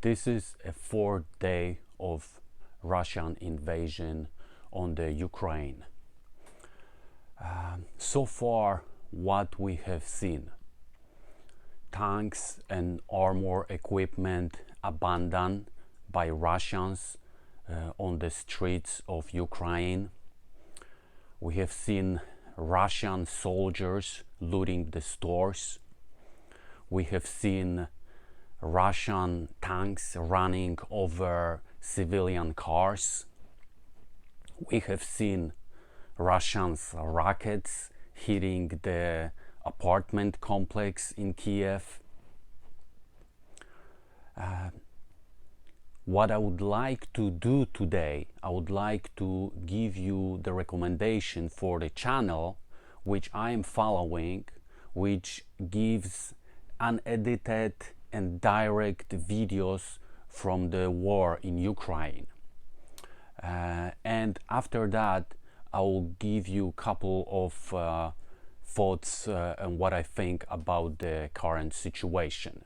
This is a fourth day of Russian invasion on the Ukraine. So far, what we have seen: tanks and armor equipment abandoned by Russians on the streets of Ukraine. We have seen Russian soldiers looting the stores. We have seen Russian tanks running over civilian cars. We have seen Russians' rockets hitting the apartment complex in Kiev. What I would like to do today, I would like to give you the recommendation for the channel which I am following, which gives unedited and direct videos from the war in Ukraine. And after that, I will give you a couple of thoughts on what I think about the current situation.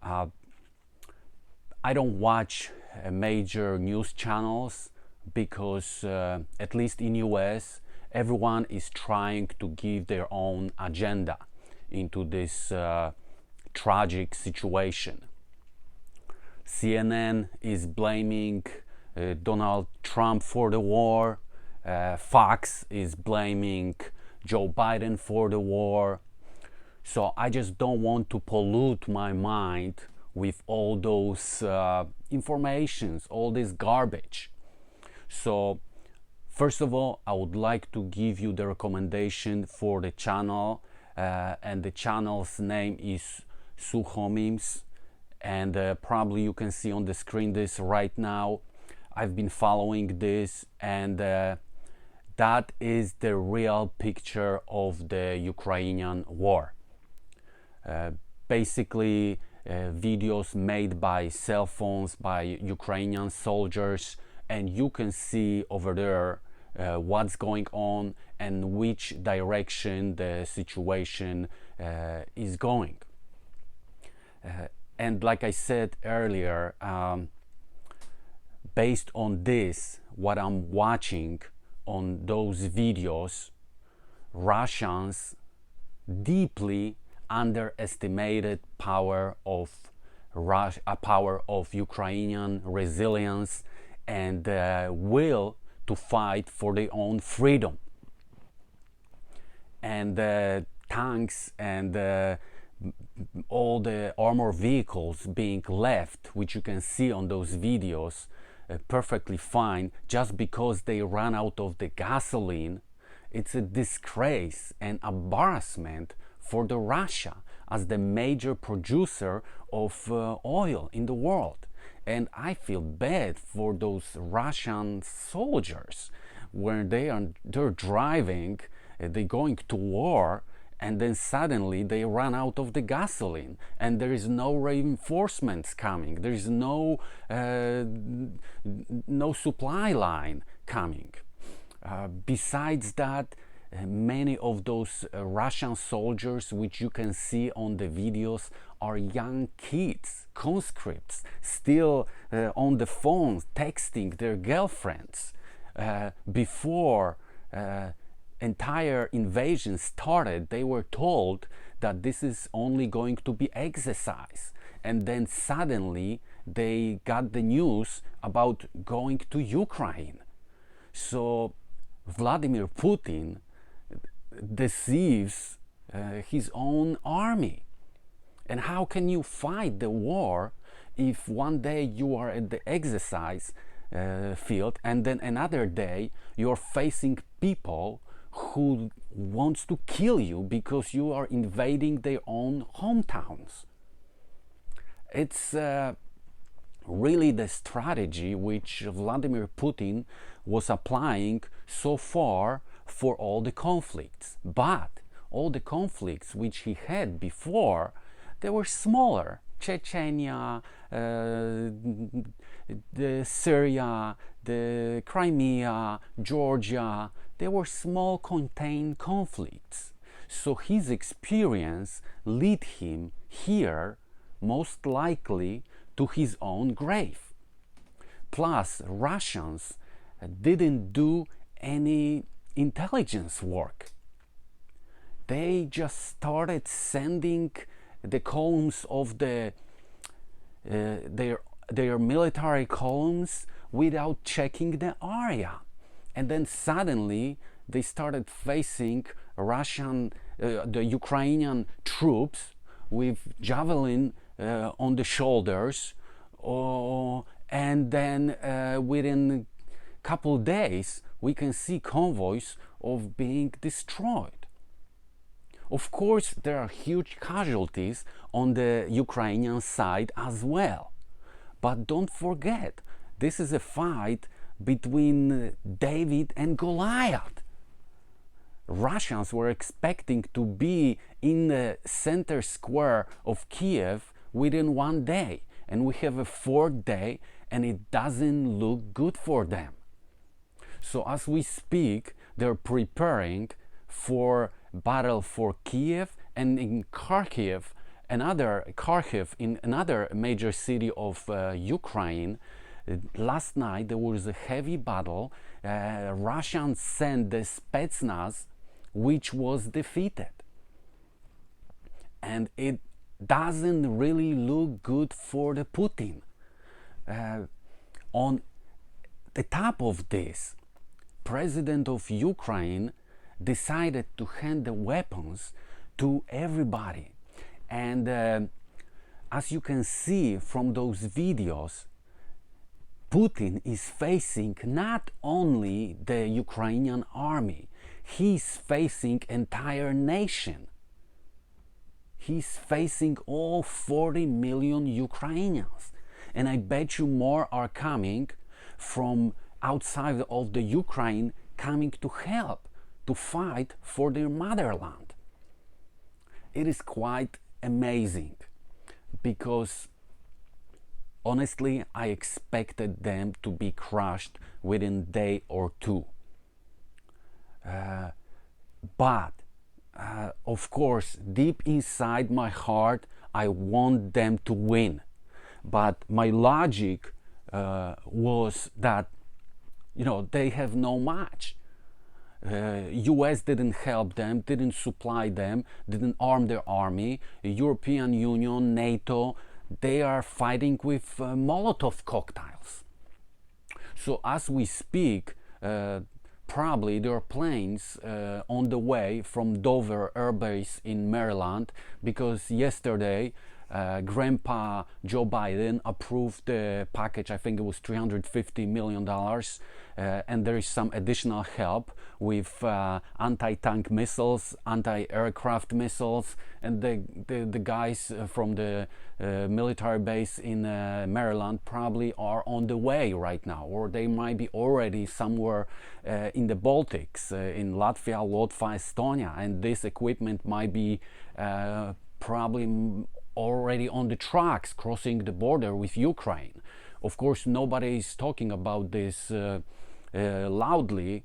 I don't watch major news channels because at least in US, everyone is trying to give their own agenda into this tragic situation. CNN is blaming Donald Trump for the war. Fox is blaming Joe Biden for the war. So I just don't want to pollute my mind with all those informations, all this garbage. So first of all, I would like to give you the recommendation for the channel, and the channel's name is Suchomims, and probably you can see on the screen this right now. I've been following this, and that is the real picture of the Ukrainian war. Basically, videos made by cell phones by Ukrainian soldiers, and you can see over there what's going on and which direction the situation is going. And like I said earlier, based on this, what I'm watching on those videos, Russians deeply underestimated power of Ukrainian resilience and will to fight for their own freedom. And tanks and all the armor vehicles being left, which you can see on those videos, perfectly fine, just because they ran out of the gasoline. It's a disgrace and embarrassment for the Russia as the major producer of oil in the world. And I feel bad for those Russian soldiers when they're driving, they're going to war, and then suddenly they run out of the gasoline and there is no reinforcements coming, there is no supply line coming. Besides that, many of those Russian soldiers, which you can see on the videos, are young kids, conscripts, still on the phones texting their girlfriends. Before entire invasion started, they were told that this is only going to be exercise, and then suddenly they got the news about going to Ukraine. So Vladimir Putin deceives his own army. And how can you fight the war if one day you are at the exercise field and then another day you're facing people who wants to kill you because you are invading their own hometowns? It's really the strategy which Vladimir Putin was applying so far for all the conflicts. But all the conflicts which he had before, they were smaller. Chechnya, the Syria, the Crimea, Georgia, they were small contained conflicts. So his experience led him here most likely to his own grave. Plus, Russians didn't do any intelligence work. They just started sending the columns of their military columns without checking the area, and then suddenly they started facing the Ukrainian troops with javelin on the shoulders, and then within a couple days we can see convoys of being destroyed. Of course, there are huge casualties on the Ukrainian side as well. But don't forget, this is a fight between David and Goliath. Russians were expecting to be in the center square of Kiev within one day, and we have a fourth day, and it doesn't look good for them. So as we speak, they're preparing for battle for Kiev, and in Kharkiv, in another major city of Ukraine. Last night there was a heavy battle. Russians sent the Spetsnaz, which was defeated, and it doesn't really look good for the Putin. On the top of this, President of Ukraine decided to hand the weapons to everybody, and as you can see from those videos, Putin is facing not only the Ukrainian army, he's facing entire nation. He's facing all 40 million Ukrainians, and I bet you more are coming from outside of the Ukraine, coming to help to fight for their motherland. It is quite amazing, because honestly I expected them to be crushed within a day or two. But of course, deep inside my heart, I want them to win. But my logic was that, they have no match. US didn't help them, didn't supply them, didn't arm their army. European Union, NATO, they are fighting with Molotov cocktails. So as we speak, probably there are planes on the way from Dover Air Base in Maryland, because yesterday Grandpa Joe Biden approved the package. I think it was $350 million, and there is some additional help with anti-tank missiles, anti-aircraft missiles, and the guys from the military base in Maryland probably are on the way right now, or they might be already somewhere in the Baltics, in Latvia, Lithuania, Estonia, and this equipment might be probably already on the trucks crossing the border with Ukraine. Of course, nobody is talking about this loudly,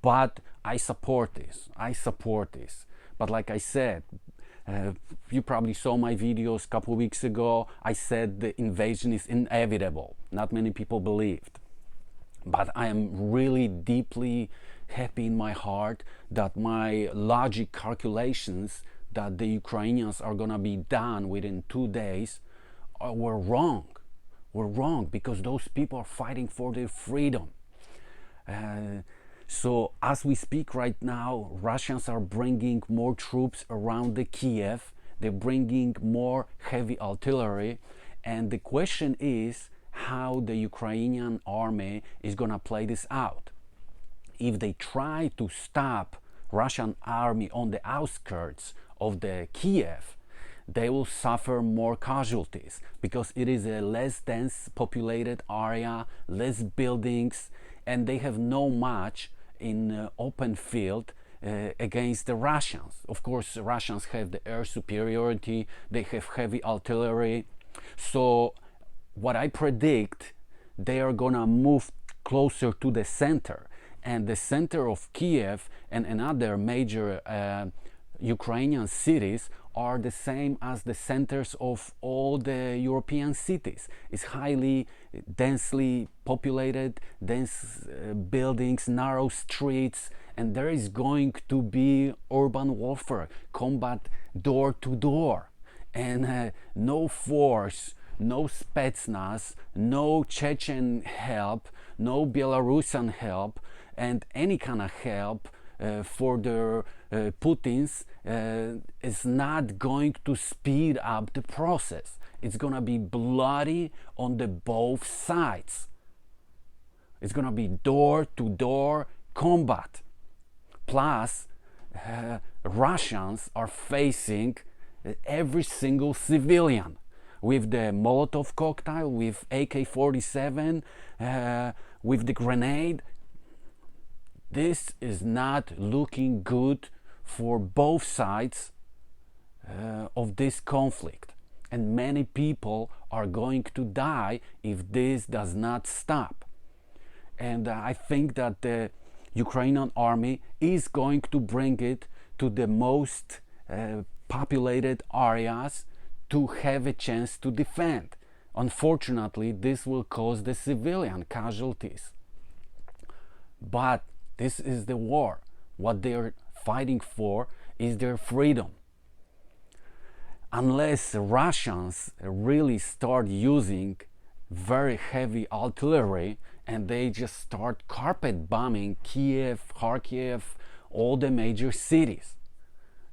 but I support this. But like I said, you probably saw my videos a couple of weeks ago. I said the invasion is inevitable. Not many people believed. But I am really deeply happy in my heart that my logic calculations that the Ukrainians are gonna be done within 2 days were wrong. Because those people are fighting for their freedom. So as we speak right now, Russians are bringing more troops around the Kiev. They're bringing more heavy artillery, and the question is how the Ukrainian army is gonna play this out. If they try to stop Russian army on the outskirts of the Kiev, they will suffer more casualties, because it is a less dense populated area, less buildings, and they have no match in open field against the Russians. Of course, the Russians have the air superiority, they have heavy artillery. So what I predict, they are gonna move closer to the center, and the center of Kiev and another major Ukrainian cities are the same as the centers of all the European cities. It's highly densely populated, dense buildings, narrow streets, and there is going to be urban warfare, combat door to door, and no force, no Spetsnaz, no Chechen help, no Belarusian help, and any kind of help for the Putin's is not going to speed up the process. It's gonna be bloody on the both sides. It's gonna be door-to-door combat. Plus, Russians are facing every single civilian with the Molotov cocktail, with AK-47, with the grenade. This is not looking good for both sides of this conflict, and many people are going to die if this does not stop. And I think that the Ukrainian army is going to bring it to the most populated areas to have a chance to defend. Unfortunately, this will cause the civilian casualties. But this is the war. What they're fighting for is their freedom. Unless Russians really start using very heavy artillery and they just start carpet bombing Kiev, Kharkiv, all the major cities.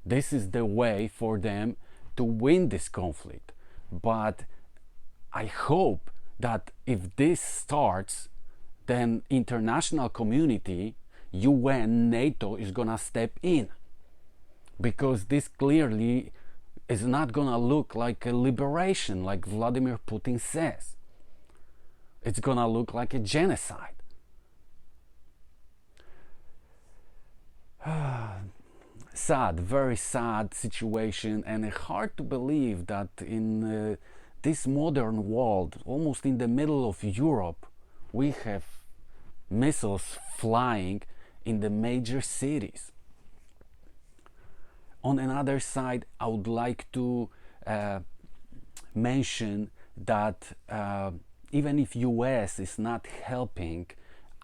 This is the way for them to win this conflict. But I hope that if this starts, then international community, UN, NATO is gonna step in, because this clearly is not gonna look like a liberation like Vladimir Putin says. It's gonna look like a genocide. Sad, very sad situation, and hard to believe that in this modern world, almost in the middle of Europe, we have missiles flying in the major cities. On another side, I would like to mention that even if US is not helping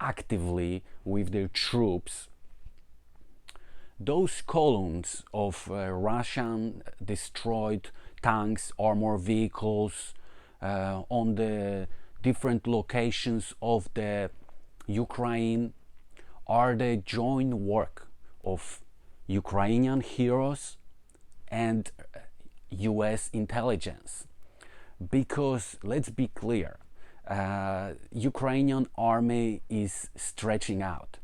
actively with their troops, those columns of Russian destroyed tanks, armored vehicles on the different locations of the Ukraine are the joint work of Ukrainian heroes and US intelligence. Because let's be clear, Ukrainian army is stretching out.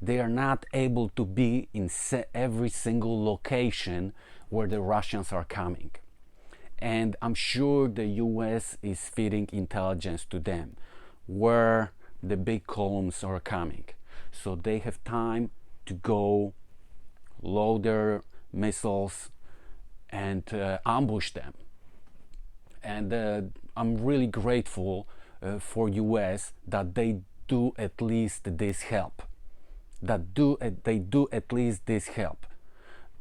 They are not able to be in every single location where the Russians are coming. And I'm sure the US is feeding intelligence to them where the big columns are coming. So they have time to go load their missiles and ambush them. And I'm really grateful for US that they do at least this help. They do at least this help.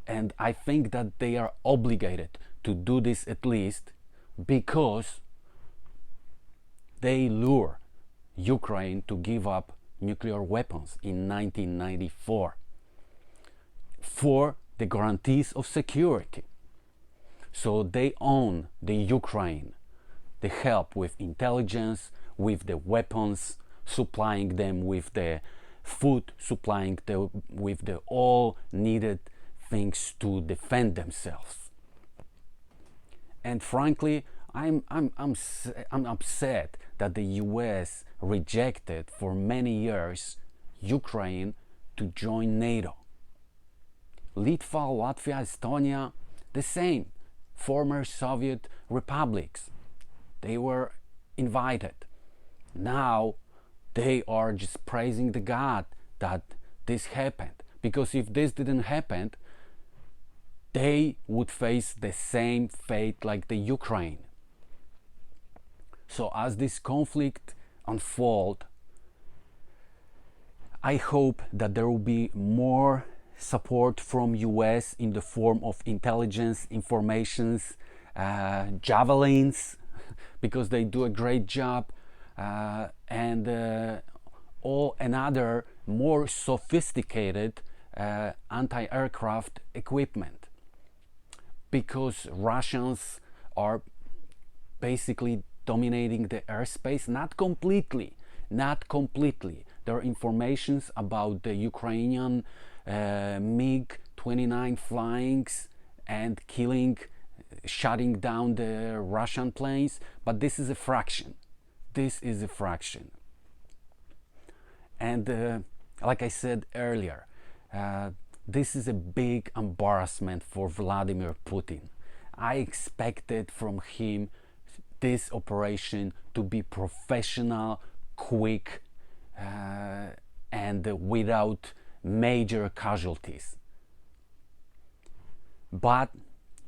And I think that they are obligated to do this at least because they lure Ukraine to give up nuclear weapons in 1994 for the guarantees of security. So they own the Ukraine, the help with intelligence, with the weapons, supplying them with the food, supplying them with the all needed things to defend themselves. And frankly, I'm upset that the US rejected for many years Ukraine to join NATO. Litva, Latvia, Estonia, the same, former Soviet republics. They were invited. Now they are just praising the God that this happened. Because if this didn't happen, they would face the same fate like the Ukraine. So as this conflict unfolds, I hope that there will be more support from US in the form of intelligence, informations, javelins, because they do a great job, and all another more sophisticated anti-aircraft equipment, because Russians are basically dominating the airspace, not completely. There are informations about the Ukrainian MiG-29 flyings and shutting down the Russian planes, but this is a fraction. And like I said earlier, this is a big embarrassment for Vladimir Putin. I expected from him this operation to be professional, quick, and without major casualties. But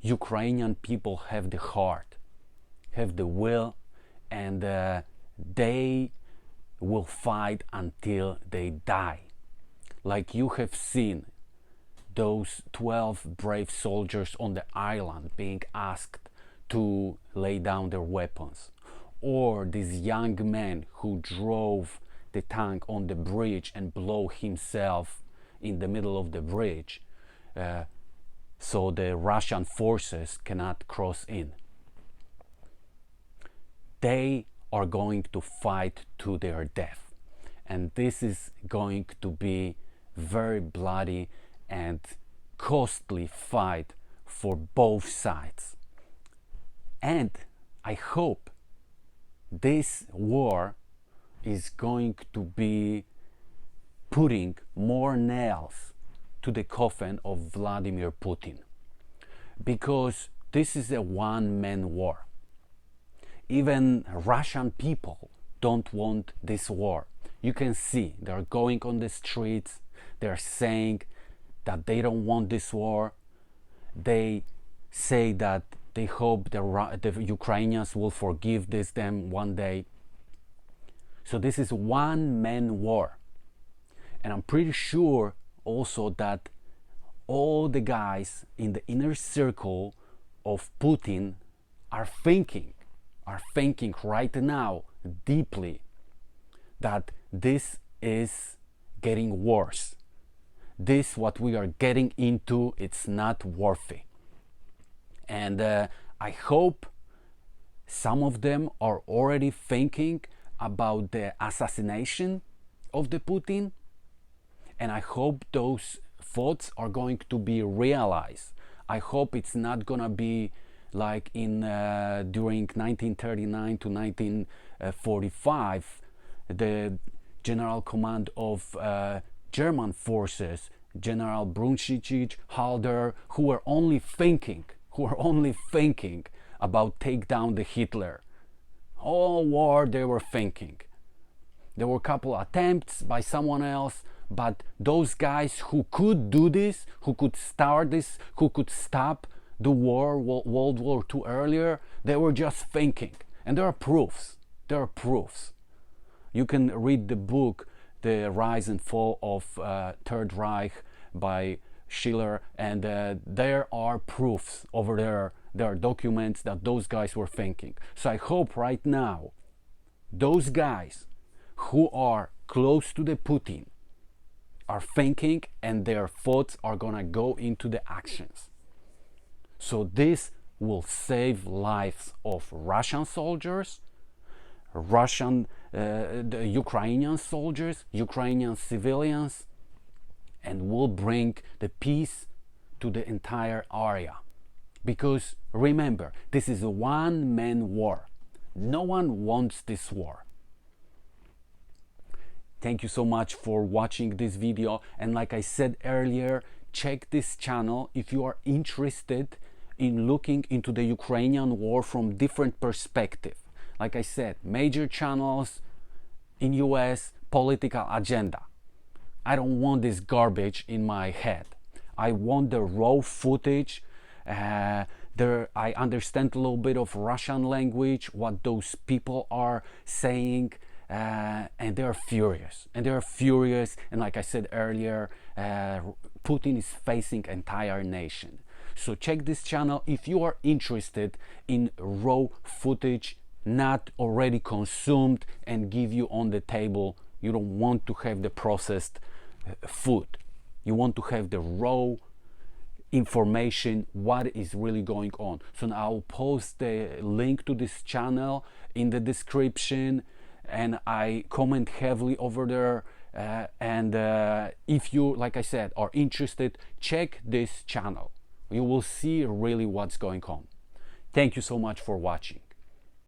Ukrainian people have the heart, have the will, and they will fight until they die. Like you have seen those 12 brave soldiers on the island being asked to lay down their weapons, or this young man who drove the tank on the bridge and blew himself in the middle of the bridge, so the Russian forces cannot cross in. They are going to fight to their death, and this is going to be very bloody and costly fight for both sides. And I hope this war is going to be putting more nails to the coffin of Vladimir Putin, because this is a one-man war. Even Russian people don't want this war. You can see they're going on the streets, they're saying that they don't want this war. They say that they hope the Ukrainians will forgive them one day. So this is one-man war. And I'm pretty sure also that all the guys in the inner circle of Putin are thinking right now deeply that this is getting worse. This, what we are getting into, it's not worthy. And I hope some of them are already thinking about the assassination of the Putin, and I hope those thoughts are going to be realized. I hope it's not gonna be like in during 1939 to 1945, the general command of German forces, General Brunschitsch, Halder, who were only thinking about take down the Hitler. All war they were thinking. There were a couple attempts by someone else, but those guys who could do this, who could start this, who could stop the war, World War II earlier, they were just thinking. And there are proofs. You can read the book The Rise and Fall of Third Reich by Schiller, and there are proofs over there. There are documents that those guys were thinking. So I hope right now those guys who are close to the Putin are thinking, and their thoughts are gonna go into the actions. So this will save lives of Russian soldiers, the Ukrainian soldiers, Ukrainian civilians, and will bring the peace to the entire area. Because remember, this is a one-man war. No one wants this war. Thank you so much for watching this video, and like I said earlier, check this channel if you are interested in looking into the Ukrainian war from different perspective. Like I said, major channels in US, political agenda. I don't want this garbage in my head. I want the raw footage. I understand a little bit of Russian language, what those people are saying, and they're furious, and like I said earlier, Putin is facing entire nation. So check this channel if you are interested in raw footage, not already consumed and give you on the table. You don't want to have the processed food, you want to have the raw information, what is really going on. So now I'll post the link to this channel in the description, and I comment heavily over there, and if you, like I said, are interested, check this channel. You will see really what's going on. Thank you so much for watching.